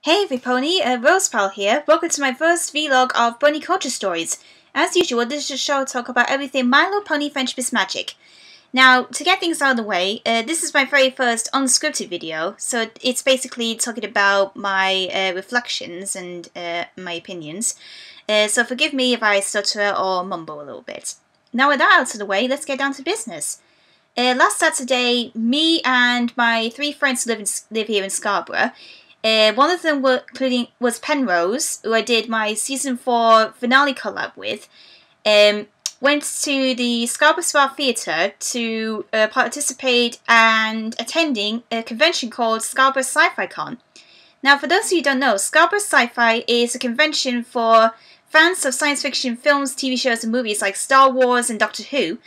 Hey Vipony, Rosepal here. Welcome to my first vlog of Bunny Culture Stories. As usual, this is a show to talk about everything My Little Pony Friendship is Magic. Now, to get things out of the way, this is my very first unscripted video, so it's basically talking about my reflections and my opinions. So forgive me if I stutter or mumble a little bit. Now with that out of the way, let's get down to business. Last Saturday, me and my 3 friends who live here in Scarborough. One of them was Penrose, who I did my Season 4 finale collab with, went to the Scarborough Sci-Fi Theatre to participate and attending a convention called Scarborough Sci-Fi Con. Now, for those of you who don't know, Scarborough Sci-Fi is a convention for fans of science fiction films, TV shows, and movies like Star Wars and Doctor Who.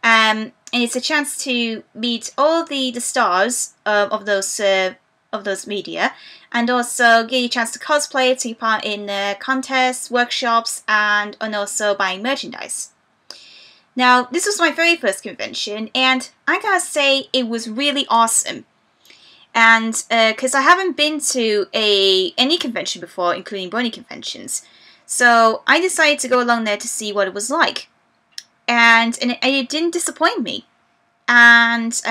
And it's a chance to meet all the stars of those media, and also give you a chance to cosplay, take part in contests, workshops, and also buying merchandise. Now, this was my very first convention, and I gotta say it was really awesome. And because I haven't been to any convention before, including Bunny conventions, so I decided to go along there to see what it was like, and it didn't disappoint me. And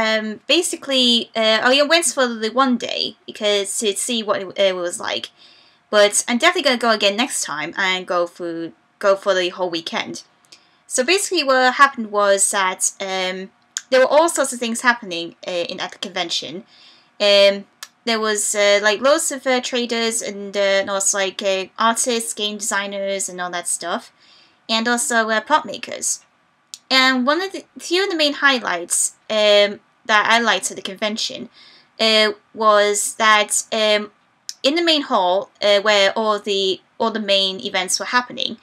basically, I went for the one day because to see what it was like. But I'm definitely gonna go again next time and go for the whole weekend. So basically, what happened was that there were all sorts of things happening at the convention. There was like loads of traders and also like artists, game designers, and all that stuff, and also prop makers. And one of the few of the main highlights that I liked at the convention was that in the main hall where all the main events were happening,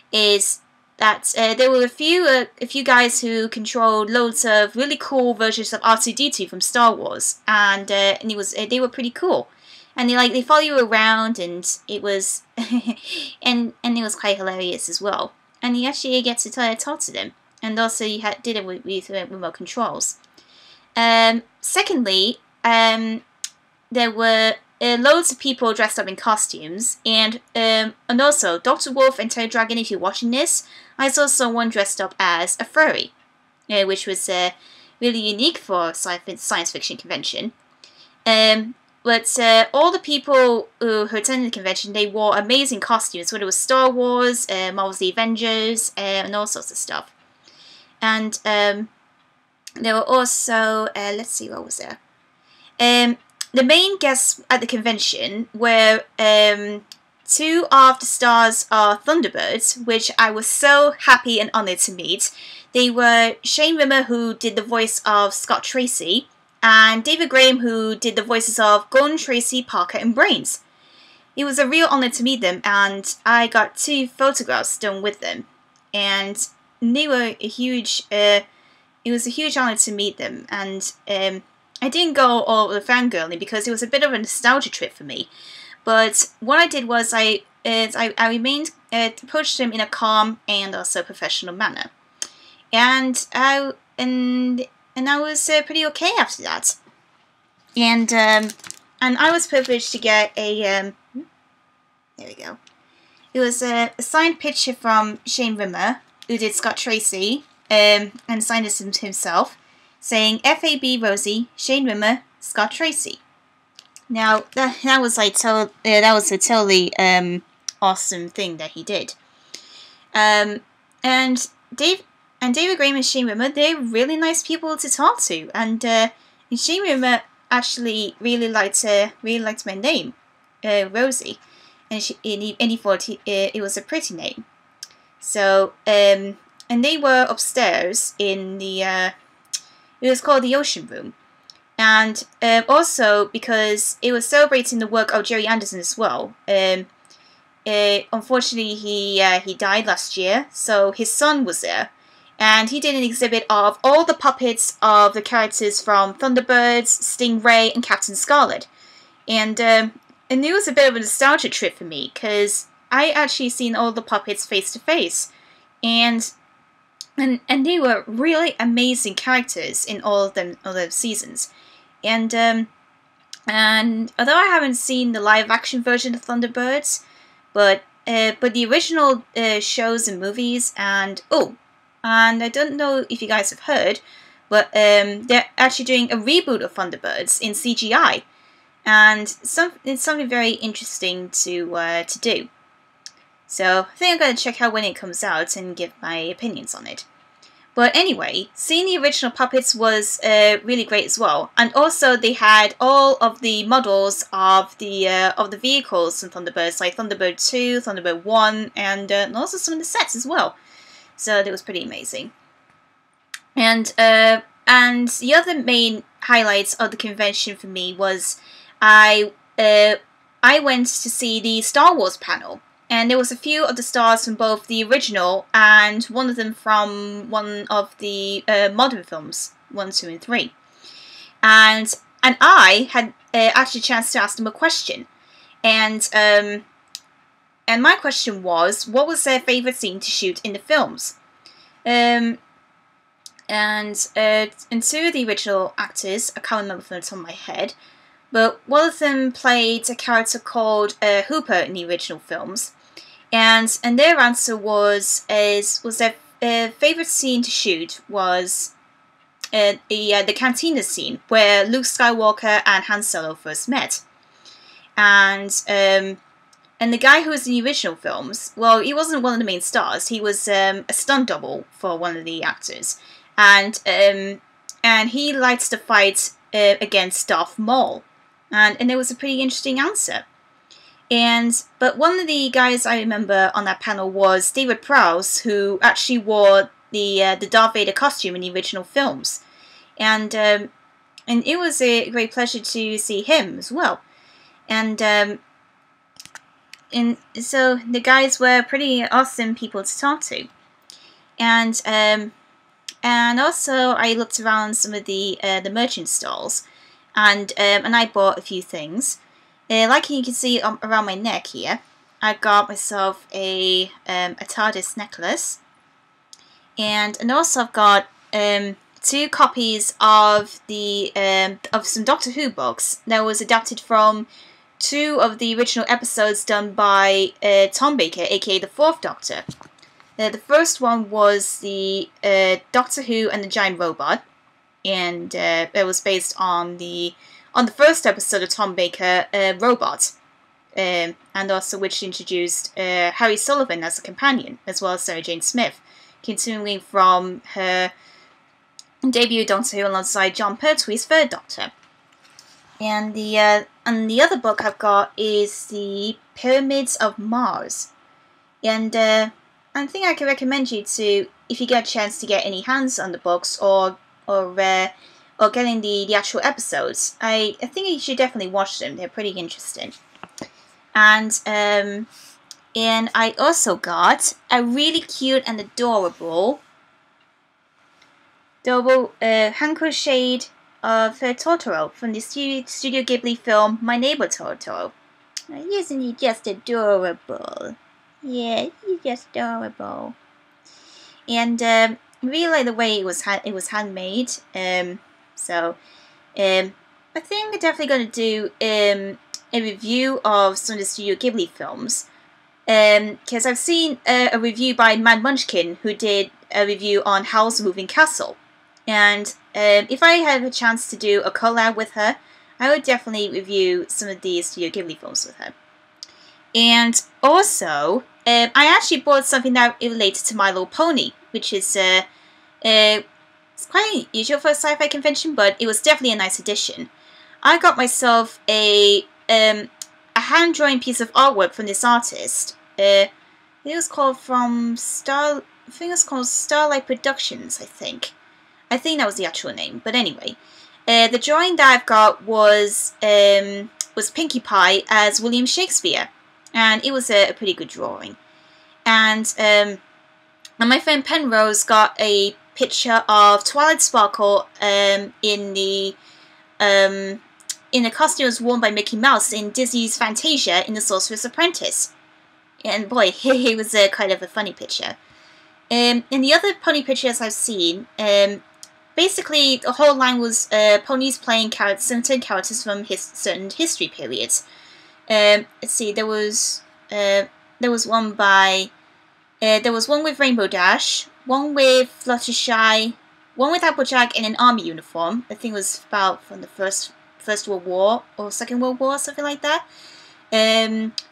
is that there were a few guys who controlled loads of really cool versions of R2-D2 from Star Wars, and they were pretty cool. And they follow you around, and it was and it was quite hilarious as well. And you actually get to talk to them. And also you did it with remote controls. Secondly, there were loads of people dressed up in costumes, and also Dr. Wolf and Terry Dragon, if you're watching this, I saw someone dressed up as a furry, which was really unique for a science fiction convention. But all the people who attended the convention, they wore amazing costumes, whether it was Star Wars, Marvel's The Avengers, and all sorts of stuff. And there were also, let's see, what was there? The main guests at the convention were 2 of the stars of Thunderbirds, which I was so happy and honoured to meet. They were Shane Rimmer, who did the voice of Scott Tracy, and David Graham, who did the voices of Gordon, Tracy, Parker, and Brains. It was a real honour to meet them, and I got 2 photographs done with them. And they were a huge, it was a huge honour to meet them, and I didn't go all the fangirling because it was a bit of a nostalgia trip for me. But what I did was I approached them in a calm and also professional manner, and I was pretty okay after that. And I was privileged to get a there we go. It was a signed picture from Shane Rimmer, who did Scott Tracy, and signed it himself, saying F.A.B. Rosie, Shane Rimmer, Scott Tracy. Now that was like that was a totally awesome thing that he did. And David Graham and Shane Rimmer, they're really nice people to talk to, and Shane Rimmer actually really liked my name, Rosie, and he thought it was a pretty name. So, and they were upstairs in the, it was called the Ocean Room. And also, because it was celebrating the work of Jerry Anderson as well. Unfortunately, he died last year, so his son was there. And he did an exhibit of all the puppets of the characters from Thunderbirds, Stingray, and Captain Scarlet. And it was a bit of a nostalgia trip for me, because I actually seen all the puppets face to face, and they were really amazing characters in all of those seasons. And And although I haven't seen the live-action version of Thunderbirds, but the original shows and movies, and I don't know if you guys have heard, but they're actually doing a reboot of Thunderbirds in CGI, and it's something very interesting to do. So I think I'm going to check out when it comes out and give my opinions on it. But anyway, seeing the original puppets was really great as well, and also they had all of the models of the vehicles in Thunderbirds, like Thunderbird 2, Thunderbird 1, and also some of the sets as well. So that was pretty amazing. And the other main highlights of the convention for me was I went to see the Star Wars panel. And there was a few of the stars from both the original and one of them from one of the modern films, 1, 2, and 3. And I had actually a chance to ask them a question. And my question was, what was their favourite scene to shoot in the films? And two of the original actors, I can't remember from the top of my head, but one of them played a character called Hooper in the original films. And their answer was their favourite scene to shoot was the cantina scene where Luke Skywalker and Han Solo first met. And the guy who was in the original films, well, he wasn't one of the main stars. He was a stunt double for one of the actors, and he likes to fight against Darth Maul, and it was a pretty interesting answer. But one of the guys I remember on that panel was David Prowse, who actually wore the Darth Vader costume in the original films, and it was a great pleasure to see him as well. And so the guys were pretty awesome people to talk to, and also I looked around some of the merchant stalls, and I bought a few things. Like you can see around my neck here, I got myself a TARDIS necklace, and also I've got 2 copies of of some Doctor Who books that was adapted from 2 of the original episodes done by Tom Baker, aka the 4th Doctor. The first one was the Doctor Who and the Giant Robot, and it was based on the first episode of Tom Baker, Robot, and also which introduced Harry Sullivan as a companion, as well as Sarah Jane Smith, continuing from her debut Doctor Who alongside John Pertwee's 3rd Doctor. And the other book I've got is the Pyramids of Mars, and I think I can recommend you to, if you get a chance to get any hands on the books or getting the actual episodes. I think you should definitely watch them. They're pretty interesting. And I also got a really cute and adorable hand crocheted of Totoro from the Studio Ghibli film My Neighbor Totoro. Isn't he just adorable? Yeah, he's just adorable. And really like the way it was handmade. So I think I'm definitely going to do a review of some of the Studio Ghibli films, because I've seen a review by Mad Munchkin, who did a review on Howl's Moving Castle, and if I have a chance to do a collab with her, I would definitely review some of the Studio Ghibli films with her. And also, I actually bought something that related to My Little Pony, which is it's quite unusual for a sci-fi convention, but it was definitely a nice addition. I got myself a hand-drawn piece of artwork from this artist. It was called Starlight Productions, I think. I think that was the actual name, but anyway. The drawing that I've got was Pinkie Pie as William Shakespeare, and it was a pretty good drawing. And my friend Penrose got a picture of Twilight Sparkle in the costumes worn by Mickey Mouse in Disney's Fantasia in The Sorcerer's Apprentice. And boy, it was kind of a funny picture. In the other pony pictures I've seen, basically the whole line was ponies playing certain characters from certain history periods. Let's see, there was one with Rainbow Dash, one with Fluttershy, one with Applejack in an army uniform. I think it was about from the First World War or Second World War, something like that.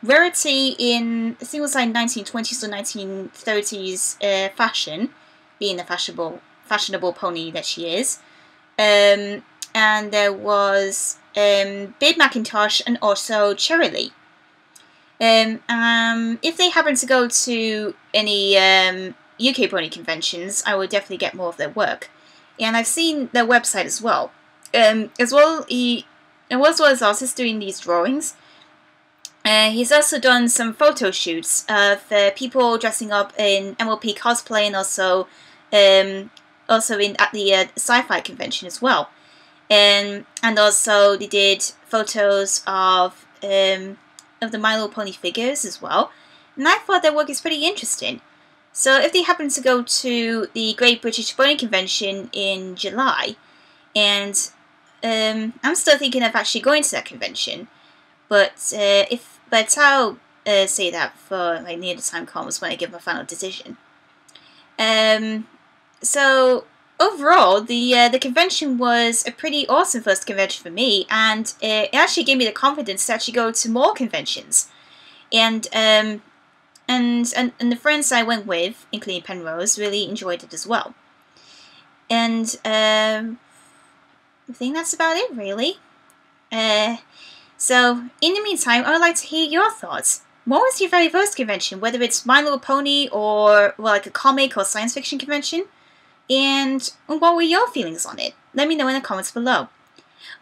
Rarity in, I think it was like 1920s or 1930s fashion, being the fashionable pony that she is. And there was Big Macintosh and also Cherry. If they happen to go to any UK pony conventions, I would definitely get more of their work. And I've seen their website as well. As well as artists doing these drawings. He's also done some photo shoots of people dressing up in MLP cosplay, and also at the sci-fi convention as well. And also they did photos of the My Little Pony figures as well. And I thought their work is pretty interesting. So if they happen to go to the Great British Pony Convention in July, and I'm still thinking of actually going to that convention, but I'll say that for like near the time comes when I give my final decision. So overall, the convention was a pretty awesome first convention for me, and it actually gave me the confidence to actually go to more conventions. And the friends I went with, including Penrose, really enjoyed it as well. And I think that's about it, really. So, in the meantime, I would like to hear your thoughts. What was your very first convention, whether it's My Little Pony or like a comic or science fiction convention? And what were your feelings on it? Let me know in the comments below.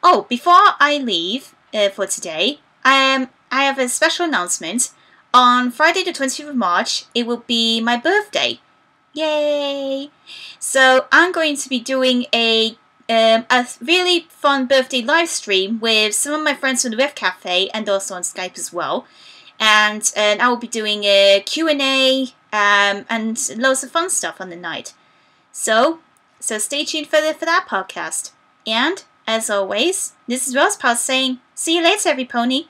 Oh, before I leave for today, I have a special announcement. On Friday the 20th of March, it will be my birthday. Yay! So I'm going to be doing a really fun birthday live stream with some of my friends from the Rift Cafe and also on Skype as well. And I will be doing a Q&A and loads of fun stuff on the night. So stay tuned for that podcast. And, as always, this is Rosepal saying, see you later, every pony.